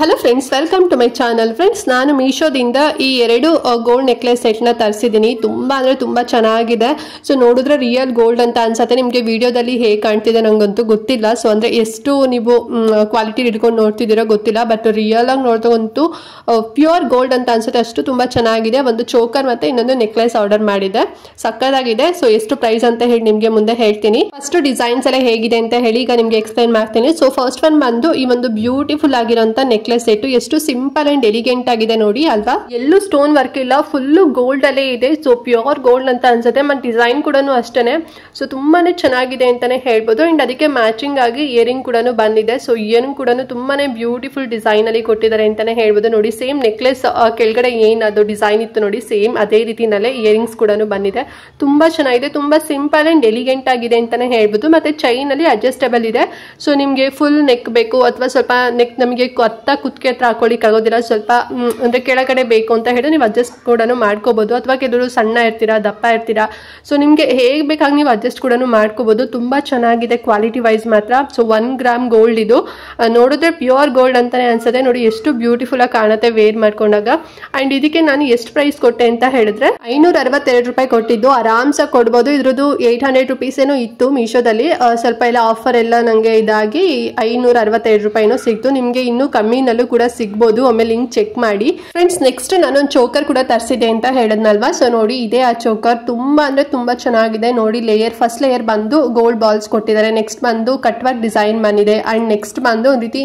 Hello friends, welcome to my channel. Friends, ನಾನು ಮೀಶೋದಿಂದ ಈ ಎರಡು ಗೋಲ್ಡ್ ನೆಕ್ಲೆಸ್ ಸೆಟ್ನ ತರಿಸಿದ್ದೀನಿ. ತುಂಬ ಚೆನ್ನಾಗಿದೆ. ಸೊ ನೋಡಿದ್ರೆ ರಿಯಲ್ ಗೋಲ್ಡ್ ಅಂತ ಅನ್ಸುತ್ತೆ. ನಿಮಗೆ ವಿಡಿಯೋದಲ್ಲಿ ಹೇಗೆ ಕಾಣ್ತಿದೆ ನನಗಂತೂ ಗೊತ್ತಿಲ್ಲ. ಸೊ ಅಂದರೆ ಎಷ್ಟು ನೀವು ಕ್ವಾಲಿಟಿ ಹಿಡ್ಕೊಂಡು ನೋಡ್ತಿದ್ದೀರೋ ಗೊತ್ತಿಲ್ಲ, ಬಟ್ ರಿಯಲ್ ಆಗಿ ನೋಡಿದಂತೂ ಪ್ಯೂರ್ ಗೋಲ್ಡ್ ಅಂತ ಅನ್ಸುತ್ತೆ. ಅಷ್ಟು ತುಂಬ ಚೆನ್ನಾಗಿದೆ. ಒಂದು ಚೋಕರ್ ಮತ್ತು ಇನ್ನೊಂದು ನೆಕ್ಲೆಸ್ ಆರ್ಡರ್ ಮಾಡಿದೆ, ಸಕ್ಕತ್ತಾಗಿದೆ. ಸೊ ಎಷ್ಟು ಪ್ರೈಸ್ ಅಂತ ಹೇಳಿ ನಿಮಗೆ ಮುಂದೆ ಹೇಳ್ತೀನಿ. ಫಸ್ಟ್ ಡಿಸೈನ್ಸ್ ಎಲ್ಲ ಹೇಗಿದೆ ಅಂತ ಹೇಳಿ ಈಗ ನಿಮಗೆ ಎಕ್ಸ್ಪ್ಲೈನ್ ಮಾಡ್ತೀನಿ. ಸೊ ಫಸ್ಟ್ ಒನ್ ಬಂದು ಈ ಒಂದು ಬ್ಯೂಟಿಫುಲ್ ಆಗಿರೋಂಥ ನೆಕ್ಲೆಸ್ ಸೆಟ್ ಎಷ್ಟು ಸಿಂಪಲ್ ಅಂಡ್ ಎಲಿಗೆಂಟ್ ಆಗಿದೆ ನೋಡಿ ಅಲ್ವಾ. ಎಲ್ಲೂ ಸ್ಟೋನ್ ವರ್ಕ್ ಇಲ್ಲ, ಫುಲ್ ಗೋಲ್ಡ್ ಅಲ್ಲೇ ಇದೆ. ಸೊ ಪ್ಯೂರ್ ಗೋಲ್ಡ್ ಅಂತ ಅನ್ಸುತ್ತೆ. ಮತ್ತೆ ಡಿಸೈನ್ ಕೂಡ ಅಷ್ಟೇನೆ. ಸೊ ತುಂಬಾನೇ ಚೆನ್ನಾಗಿದೆ ಅಂತಾನೆ ಹೇಳ್ಬೋದು. ಅಂಡ್ ಅದಕ್ಕೆ ಮ್ಯಾಚಿಂಗ್ ಆಗಿ ಇಯರಿಂಗ್ ಕೂಡ ಬಂದಿದೆ. ಸೊ ಇಯರಿಂಗ್ ಕೂಡ ತುಂಬಾನೇ ಬ್ಯೂಟಿಫುಲ್ ಡಿಸೈನ್ ಅಲ್ಲಿ ಕೊಟ್ಟಿದ್ದಾರೆ ಅಂತಾನೆ ಹೇಳ್ಬೋದು. ನೋಡಿ ಸೇಮ್ ನೆಕ್ಲೆಸ್ ಕೆಳಗಡೆ ಏನ್ ಅದು ಡಿಸೈನ್ ಇತ್ತು ನೋಡಿ, ಸೇಮ್ ಅದೇ ರೀತಿನಲ್ಲೇ ಇಯರಿಂಗ್ಸ್ ಕೂಡ ಬಂದಿದೆ. ತುಂಬಾ ಚೆನ್ನಾಗಿದೆ, ತುಂಬಾ ಸಿಂಪಲ್ ಅಂಡ್ ಎಲಿಗೆಂಟ್ ಆಗಿದೆ ಅಂತಾನೆ ಹೇಳ್ಬೋದು. ಮತ್ತೆ ಚೈನ್ ಅಲ್ಲಿ ಅಡ್ಜಸ್ಟಬಲ್ ಇದೆ. ಸೊ ನಿಮ್ಗೆ ಫುಲ್ ನೆಕ್ ಬೇಕು ಅಥವಾ ಸ್ವಲ್ಪ ನೆಕ್ ನಮಗೆ ಕುತ್ತಿಗೆ ಹತ್ರ ಹಾಕೊಳ್ಳಿಕ್ಕೆ ಆಗೋದಿಲ್ಲ, ಸ್ವಲ್ಪ ಅಂದ್ರೆ ಕೆಳಗಡೆ ಬೇಕು ಅಂತ ಹೇಳಿದ್ರೆ ನೀವು ಅಡ್ಜಸ್ಟ್ ಕೂಡ ಮಾಡ್ಕೋಬಹುದು. ಅಥವಾ ಕೆಲವರು ಸಣ್ಣ ಇರ್ತೀರಾ, ದಪ್ಪ ಇರ್ತೀರಾ, ಸೊ ನಿಮ್ಗೆ ಹೇಗೆ ಬೇಕಾಗಿ ನೀವು ಅಡ್ಜಸ್ಟ್ ಕೂಡ ಮಾಡ್ಕೋಬಹುದು. ತುಂಬಾ ಚೆನ್ನಾಗಿದೆ ಕ್ವಾಲಿಟಿ ವೈಸ್ ಮಾತ್ರ. ಸೊ 1 ಗ್ರಾಮ್ ಗೋಲ್ಡ್ ಇದು. ನೋಡಿದ್ರೆ ಪ್ಯೂರ್ ಗೋಲ್ಡ್ ಅಂತಾನೆ ಅನ್ಸುತ್ತೆ. ನೋಡಿ ಎಷ್ಟು ಬ್ಯೂಟಿಫುಲ್ ಆಗಿ ಕಾಣುತ್ತೆ ವೇರ್ ಮಾಡ್ಕೊಂಡಾಗ. ಅಂಡ್ ಇದಕ್ಕೆ ನಾನು ಎಷ್ಟು ಪ್ರೈಸ್ ಕೊಟ್ಟೆ ಅಂತ ಹೇಳಿದ್ರೆ 562 ರೂಪಾಯಿ ಕೊಟ್ಟಿದ್ದು. ಆರಾಮ್ಸಾಗಿ ಕೊಡ್ಬೋದು. ಇದ್ರದ್ದು 800 ರುಪೀಸ್ ಏನೋ ಇತ್ತು ಮೀಶೋದಲ್ಲಿ. ಸ್ವಲ್ಪ ಎಲ್ಲ ಆಫರ್ ಎಲ್ಲ ನಂಗೆ ಇದಾಗಿ 562 ರೂಪಾಯಿನೂ ಸಿಕ್ತು. ನಿಮ್ಗೆ ಇನ್ನೂ ಕಮ್ಮಿನಲ್ಲೂ ಕೂಡ ಸಿಗ್ಬೋದು. ಆಮೇಲೆ ಲಿಂಕ್ ಚೆಕ್ ಮಾಡಿ ಫ್ರೆಂಡ್ಸ್. ನೆಕ್ಸ್ಟ್ ನಾನೊಂದು ಚೋಕರ್ ಕೂಡ ತರಿಸಿದೆ ಅಂತ ಹೇಳಿದ್ನಲ್ವಾ. ಸೊ ನೋಡಿ ಇದೇ ಆ ಚೋಕರ್. ತುಂಬಾ ಅಂದ್ರೆ ತುಂಬಾ ಚೆನ್ನಾಗಿದೆ ನೋಡಿ. ಲೇಯರ್ ಫಸ್ಟ್ ಲೇಯರ್ ಬಂದು ಗೋಲ್ಡ್ ಬಾಲ್ಸ್ ಕೊಟ್ಟಿದ್ದಾರೆ. ನೆಕ್ಸ್ಟ್ ಬಂದು ಕಟ್ ವರ್ಕ್ ಡಿಸೈನ್ ಬಂದಿದೆ. ಅಂಡ್ ನೆಕ್ಸ್ಟ್ ಬಂದು ಒಂದು ರೀತಿ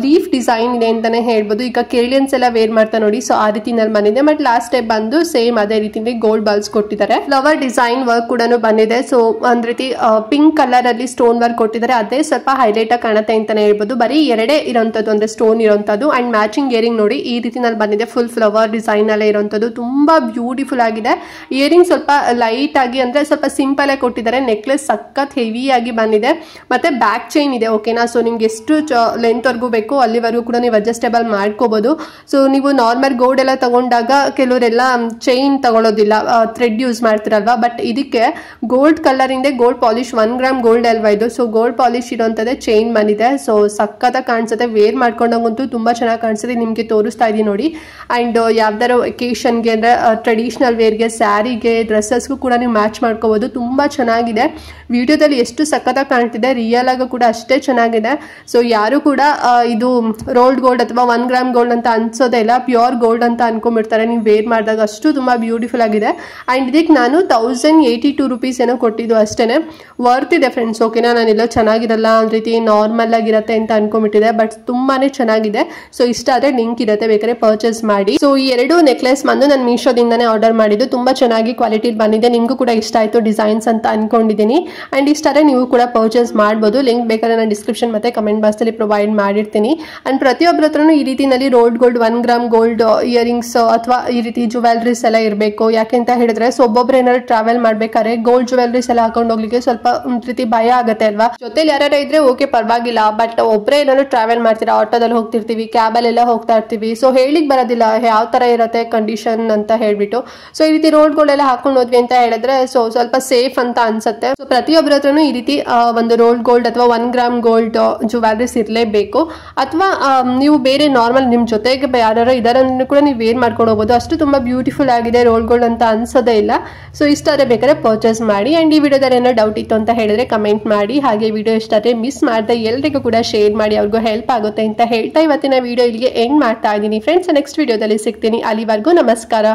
ಲೀಫ್ ಡಿಸೈನ್ ಇದೆ ಅಂತಾನೆ ಹೇಳ್ಬೋದು. ಈಗ ಕೇಳಿಯನ್ಸ್ ಎಲ್ಲ ವೇರ್ ಮಾಡ್ತಾ ನೋಡಿ, ಸೊ ಆ ರೀತಿನಲ್ಲಿ ಬಂದಿದೆ. ಬಟ್ ಲಾಸ್ಟ್ ಟೈಪ್ ಬಂದು ಸೇಮ್ ಅದೇ ರೀತಿಯಲ್ಲಿ ಗೋಲ್ಡ್ ಬಾಲ್ಸ್ ಕೊಟ್ಟಿದ್ದಾರೆ. ಫ್ಲವರ್ ಡಿಸೈನ್ ವರ್ಕ್ ಕೂಡ ಬಂದಿದೆ. ಸೊ ಒಂದ್ ರೀತಿ ಪಿಂಕ್ ಕಲರ್ ಅಲ್ಲಿ ಸ್ಟೋನ್ ವರ್ಕ್ ಕೊಟ್ಟಿದ್ದಾರೆ. ಅದೇ ಸ್ವಲ್ಪ ಹೈಲೈಟ್ ಆಗಿ ಕಾಣುತ್ತೆ ಅಂತಾನೆ ಹೇಳ್ಬೋದು. ಬರೀ ಎರಡೇ ಇರೋಂಥದ್ದು, ಅಂದ್ರೆ ಸ್ಟೋನ್ ಇರೋಂಥದ್ದು. ಅಂಡ್ ಮ್ಯಾಚಿಂಗ್ ಇಯರಿಂಗ್ ನೋಡಿ ಈ ರೀತಿನಲ್ಲಿ ಬಂದಿದೆ. ಫುಲ್ ಫ್ಲವರ್ ಡಿಸೈನ್ ಅಲ್ಲೇ ಇರೋಂಥದ್ದು. ತುಂಬಾ ಬ್ಯೂಟಿಫುಲ್ ಆಗಿದೆ. ಇಯರಿಂಗ್ ಸ್ವಲ್ಪ ಲೈಟ್ ಆಗಿ ಅಂದ್ರೆ ಸ್ವಲ್ಪ ಸಿಂಪಲ್ ಆಗಿ ಕೊಟ್ಟಿದ್ದಾರೆ. ನೆಕ್ಲೆಸ್ ಸಖತ್ ಹೆವಿ ಆಗಿ ಬಂದಿದೆ. ಮತ್ತೆ ಬ್ಯಾಕ್ ಚೈನ್ ಇದೆ, ಓಕೆನಾ. ಸೊ ನಿಮ್ಗೆ ಎಷ್ಟು ಲೆಂತ್ ವರ್ಗೂ ಬೇಕು ಅಲ್ಲಿವರೆಗೂ ಕೂಡ ನೀವು ಅಡ್ಜಸ್ಟೇಬಲ್ ಮಾಡ್ಕೋಬಹುದು. ಸೊ ನೀವು ನಾರ್ಮಲ್ ಗೋಲ್ಡ್ ಎಲ್ಲ ತಗೊಂಡಾಗ ಕೆಲವರೆಲ್ಲ ಚೈನ್ ತಗೊಳ್ಳೋದಿಲ್ಲ, ಥ್ರೆಡ್ ಯೂಸ್ ಮಾಡ್ತಿರಲ್ವಾ. ಬಟ್ ಇದಕ್ಕೆ ಗೋಲ್ಡ್ ಕಲರ್ ಇಂದ ಗೋಲ್ಡ್ ಪಾಲಿಶ್ 1 ಗ್ರಾಮ್ ಗೋಲ್ಡ್ ಅಲ್ವಾ ಇದು. ಸೊ ಗೋಲ್ಡ್ ಪಾಲಿಶ್ ಇರೋಂಥದ್ದೇ ಚೈನ್ ಬಂದಿದೆ. ಸೊ ಸಖತ್ತಾಗಿ ಕಾಣಿಸುತ್ತೆ. ವೇರ್ ಮಾಡ್ಕೊಂಡಂಗಂತೂ ತುಂಬಾ ಚೆನ್ನಾಗಿ ಕಾಣಿಸುತ್ತೆ. ನಿಮ್ಗೆ ತೋರಿಸ್ತಾ ಇದೀನಿ ನೋಡಿ. ಅಂಡ್ ಯಾವ್ದಾರ ಒಕೇಶನ್ಗೆ ಅಂದ್ರೆ ಟ್ರೆಡಿಷನಲ್ ವೇರ್ಗೆ, ಸ್ಯಾರಿಗೆ, ಡ್ರೆಸ್ಸಸ್ಗೂ ಕೂಡ ನೀವು ಮ್ಯಾಚ್ ಮಾಡ್ಕೋಬಹುದು. ತುಂಬಾ ಚೆನ್ನಾಗಿದೆ. ವಿಡಿಯೋದಲ್ಲಿ ಎಷ್ಟು ಸಖತ್ತಾಗಿ ಕಾಣ್ತಿದೆ, ರಿಯಲ್ ಆಗೂ ಕೂಡ ಅಷ್ಟೇ ಚೆನ್ನಾಗಿದೆ. ಸೊ ಯಾರು ಕೂಡ ಇದು ರೋಲ್ಡ್ ಗೋಲ್ಡ್ ಅಥವಾ 1 ಗ್ರಾಮ್ ಗೋಲ್ಡ್ ಅಂತ ಅನ್ಸೋದೇ ಇಲ್ಲ, ಪ್ಯೂರ್ ಗೋಲ್ಡ್ ಅಂತ ಅನ್ಕೊಂಡ್ಬಿಡ್ತಾರೆ ನೀವು ವೇರ್ ಮಾಡಿದಾಗ. ಅಷ್ಟು ತುಂಬಾ ಬ್ಯೂಟಿಫುಲ್ ಆಗಿದೆ. ಅಂಡ್ ಇದಕ್ಕೆ ನಾನು 1082 ರುಪೀಸ್ ಏನೋ ಕೊಟ್ಟಿದ್ದು ಅಷ್ಟೇನೆ. ವರ್ತ್ ಇದೆ ಫ್ರೆಂಡ್ಸ್, ಓಕೆನಾ. ನಾನೆಲ್ಲ ಚೆನ್ನಾಗಿರಲ್ಲ, ಒಂದ್ ರೀತಿ ನಾರ್ಮಲ್ ಆಗಿರುತ್ತೆ ಅಂತ ಅನ್ಕೊಂಡ್ಬಿಟ್ಟಿದೆ, ಬಟ್ ತುಂಬಾನೇ ಚೆನ್ನಾಗಿದೆ. ಸೊ ಇಷ್ಟ ಆದ್ರೆ ಲಿಂಕ್ ಇರುತ್ತೆ, ಬೇಕಾದ್ರೆ ಪರ್ಚೇಸ್ ಮಾಡಿ. ಸೊ ಈ ಎರಡು ನೆಕ್ಲೆಸ್ ಬಂದು ನಾನು ಮೀಶೋದಿಂದಾನೇ ಆರ್ಡರ್ ಮಾಡಿದ್ದು. ತುಂಬಾ ಚೆನ್ನಾಗಿ ಕ್ವಾಲಿಟಿ ಬಂದಿದೆ. ನಿಮ್ಗೂ ಕೂಡ ಇಷ್ಟ ಆಯ್ತು ಡಿಸೈನ್ಸ್ ಅಂತ ಅನ್ಕೊಂಡಿದ್ದೀನಿ. ಅಂಡ್ ಇಷ್ಟ ಆದ್ರೆ ನೀವು ಕೂಡ ಪರ್ಚೇಸ್ ಮಾಡ್ಬೋದು. ಲಿಂಕ್ ಬೇಕಾದ್ರೆ ನಾನು ಡಿಸ್ಕ್ರಿಪ್ಷನ್ ಮತ್ತೆ ಕಮೆಂಟ್ ಬಾಕ್ಸ್ ಅಲ್ಲಿ ಪ್ರೊವೈಡ್ ಮಾಡಿರ್ತೀನಿ. ಅಂಡ್ ಪ್ರತಿಯೊಬ್ಬರ ಹತ್ರನೂ ಈ ರೀತಿನಲ್ಲಿ rolled gold 1 gram gold earrings ಅಥವಾ ಈ ರೀತಿ ಜುವೆಲ್ರೀಸ್ ಎಲ್ಲ ಇರಬೇಕು. ಯಾಕೆಂತ ಹೇಳಿದ್ರೆ ಸೊ ಒಬ್ಬೊಬ್ರು ಏನಾದ್ರು ಟ್ರಾವೆಲ್ ಮಾಡ್ಬೇಕಾದ್ರೆ ಗೋಲ್ಡ್ ಜುವೆಲ್ರೀಸ್ ಎಲ್ಲ ಹಾಕೊಂಡು ಹೋಗ್ಲಿಕ್ಕೆ ಸ್ವಲ್ಪ ಒಂದ್ ರೀತಿ ಭಯ ಆಗುತ್ತೆ ಅಲ್ವಾ. ಜೊತೆಲಿ ಯಾರ ಇದ್ರೆ ಓಕೆ ಪರವಾಗಿಲ್ಲ, ಬಟ್ ಒಬ್ಬರೇ ಏನಾದ್ರು ಟ್ರಾವೆಲ್ ಮಾಡ್ತೀರಾ, ಆಟೋದಲ್ಲಿ ಹೋಗ್ತಿರ್ತೀವಿ, ಕ್ಯಾಬಲ್ಲೆಲ್ಲ ಹೋಗ್ತಾ ಇರ್ತೀವಿ. ಸೊ ಹೇಳಿಕ್ ಬರೋದಿಲ್ಲ ಯಾವ ತರ ಇರುತ್ತೆ ಕಂಡೀಷನ್ ಅಂತ ಹೇಳ್ಬಿಟ್ಟು. ಸೊ ಈ ರೀತಿ ರೋಡ್ ಗೋಲ್ಡ್ ಎಲ್ಲ ಹಾಕೊಂಡು ಹೋದ್ವಿ ಅಂತ ಹೇಳಿದ್ರೆ ಸೊ ಸ್ವಲ್ಪ ಸೇಫ್ ಅಂತ ಅನ್ಸುತ್ತೆ. ಸೊ ಪ್ರತಿಯೊಬ್ಬರ ಹತ್ರನೂ ಈ ರೀತಿ ಒಂದು ರೋಲ್ಡ್ ಗೋಲ್ಡ್ ಅಥವಾ 1 ಗ್ರಾಮ್ ಗೋಲ್ಡ್ ಜುವೆಲ್ರೀಸ್ ಇರಲೇಬೇಕು. ಅಥವಾ ನೀವು ಬೇರೆ ನಾರ್ಮಲ್ ನಿಮ್ ಜೊತೆಗೆ ಯಾರು ಇದಾರೆ ಕೂಡ ನೀವು ವೇರ್ ಮಾಡ್ಕೊಂಡು ಹೋಗ್ಬೋದು. ಅಷ್ಟು ತುಂಬಾ ಬ್ಯೂಟಿಫುಲ್ ಆಗಿದೆ, ರೋಲ್ಡ್ ಗೋಲ್ಡ್ ಅಂತ ಅನ್ಸೋದೇ ಇಲ್ಲ. ಸೊ ಇಷ್ಟ ಆದ್ರೆ ಬೇಕಾದ್ರೆ ಪರ್ಚೇಸ್ ಮಾಡಿ. ಅಂಡ್ ಈ ವಿಡಿಯೋದಲ್ಲಿ ಏನೋ ಡೌಟ್ ಇತ್ತು ಅಂತ ಹೇಳಿದ್ರೆ ಕಮೆಂಟ್ ಮಾಡಿ. ಹಾಗೆ ವಿಡಿಯೋ ಇಷ್ಟ ಆದ್ರೆ ಮಿಸ್ ಮಾಡದೆ ಎಲ್ರಿಗೂ ಕೂಡ ಶೇರ್ ಮಾಡಿ, ಅವ್ರಿಗೂ ಹೆಲ್ಪ್ ಆಗುತ್ತೆ ಅಂತ ಹೇಳ್ತಾ ಇವತ್ತಿನ ವಿಡಿಯೋ ಇಲ್ಲಿಗೆ ಎಂಡ್ ಮಾಡ್ತಾ ಇದ್ದೀನಿ ಫ್ರೆಂಡ್ಸ್. ನೆಕ್ಸ್ಟ್ ವಿಡಿಯೋದಲ್ಲಿ ಸಿಗ್ತೀನಿ. ಅಲ್ಲಿವರೆಗೂ ನಮಸ್ಕಾರ.